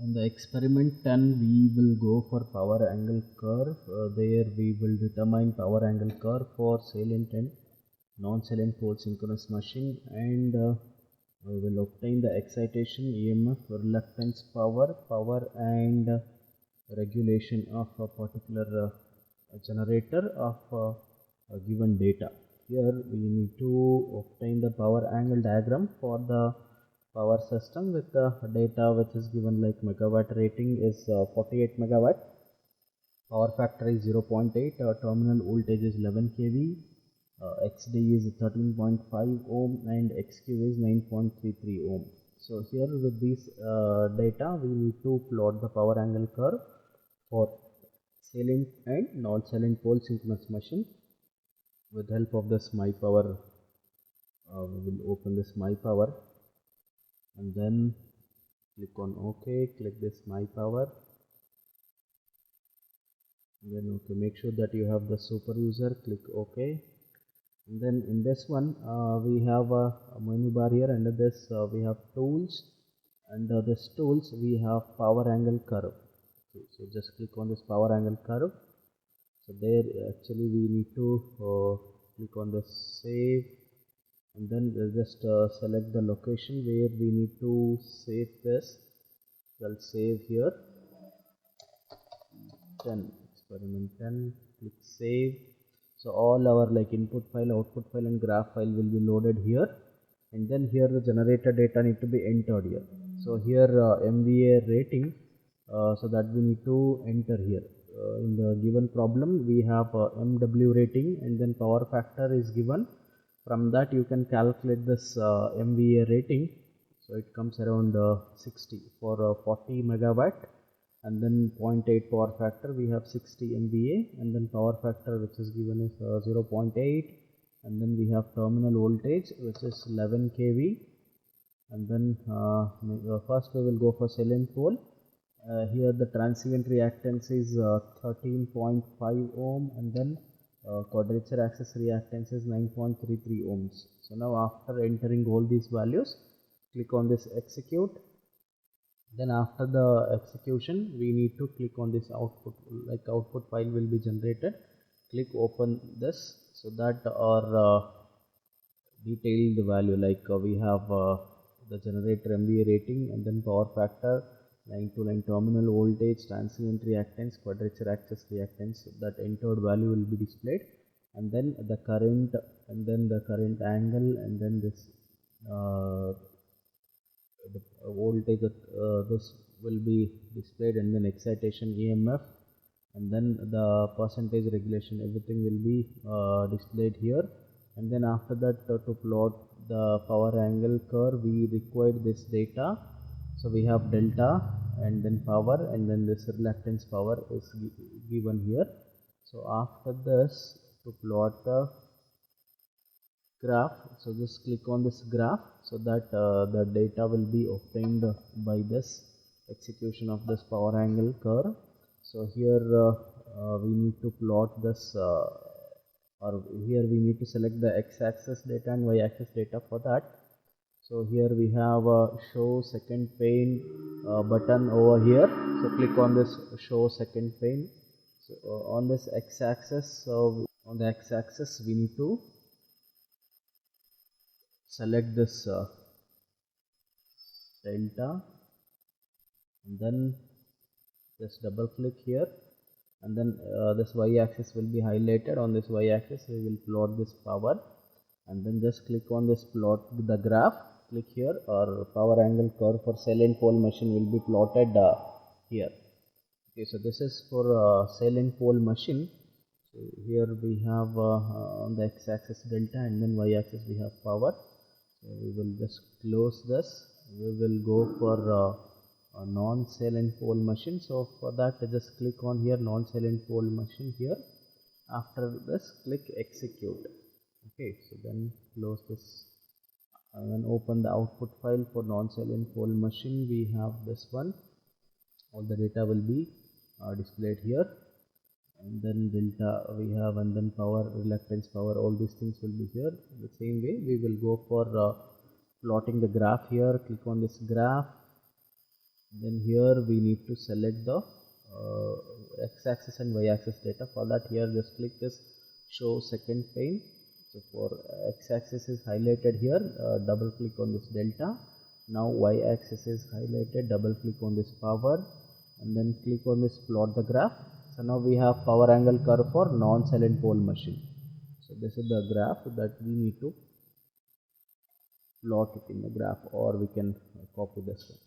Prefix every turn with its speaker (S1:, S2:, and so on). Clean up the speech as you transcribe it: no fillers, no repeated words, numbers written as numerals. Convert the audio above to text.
S1: In the experiment 10 we will go for power angle curve. There we will determine power angle curve for salient and non-salient pole synchronous machine, and we will obtain the excitation, EMF, reluctance, power and regulation of a particular generator of a given data. Here we need to obtain the power angle diagram for the power system with the data which is given, like megawatt rating is 48 megawatt, power factor is 0.8, terminal voltage is 11 kV, XD is 13.5 ohm and XQ is 9.33 ohm. So here with this data we need to plot the power angle curve for salient and non-salient pole synchronous machine. With help of this my power, we will open this my power and then click on OK, click this my power, and then OK, make sure that you have the super user, click OK. And then in this one we have a menu bar here. Under this we have tools. Under this tools we have power angle curve. Okay, so just click on this power angle curve. So there actually we need to click on the save, and then just select the location where we need to save this. I'll save here 10, experiment 10, click save. So all our like input file, output file and graph file will be loaded here, and then here the generator data need to be entered here. So here MVA rating, so that we need to enter here. In the given problem we have MW rating and then power factor is given. From that you can calculate this MVA rating. So it comes around 60 for 40 megawatt, and then 0.8 power factor we have 60 MVA, and then power factor which is given is 0.8, and then we have terminal voltage which is 11 kV, and then first we will go for salient pole. Here the transient reactance is 13.5 ohm, and then quadrature axis reactance is 9.33 ohms. So now after entering all these values, click on this execute. Then after the execution we need to click on this output, like output file will be generated. Click open this, so that our detailed value, like we have the generator MVA rating, and then power factor, line to line terminal voltage, transient reactance, quadrature axis reactance, that entered value will be displayed, and then the current, and then the current angle, and then this the voltage, this will be displayed, and then excitation, EMF, and then the percentage regulation, everything will be displayed here. And then after that to plot the power angle curve we required this data. So we have delta and then power, and then this reluctance power is given here. So after this to plot the graph, so just click on this graph, so that the data will be obtained by this execution of this power angle curve. So here we need to plot this or here we need to select the x-axis data and y-axis data for that. So here we have a show second pane button over here. So click on this show second pane. So on this x-axis, so on the x-axis we need to select this delta, and then just double click here, and then this y-axis will be highlighted. On this y-axis we will plot this power, and then just click on this plot the graph, click here, or power angle curve for salient pole machine will be plotted here. Okay, so this is for salient pole machine. So here we have on the x-axis delta, and then y-axis we have power. So we will just close this. We will go for a non-salient pole machine. So for that just click on here non-salient pole machine here. After this click execute. Okay, so then close this and then open the output file for non-salient pole machine. We have this one. All the data will be displayed here, and then delta we have, and then power, reluctance, power, all these things will be here. The same way we will go for plotting the graph here. Click on this graph, Then here we need to select the x-axis and y-axis data. For that, here just click this show second pane. So for x-axis is highlighted here, double click on this delta. Now y-axis is highlighted, double click on this power, and then click on this plot the graph. So now we have power angle curve for non-silent pole machine. So this is the graph that we need to plot it in the graph, or we can copy this one.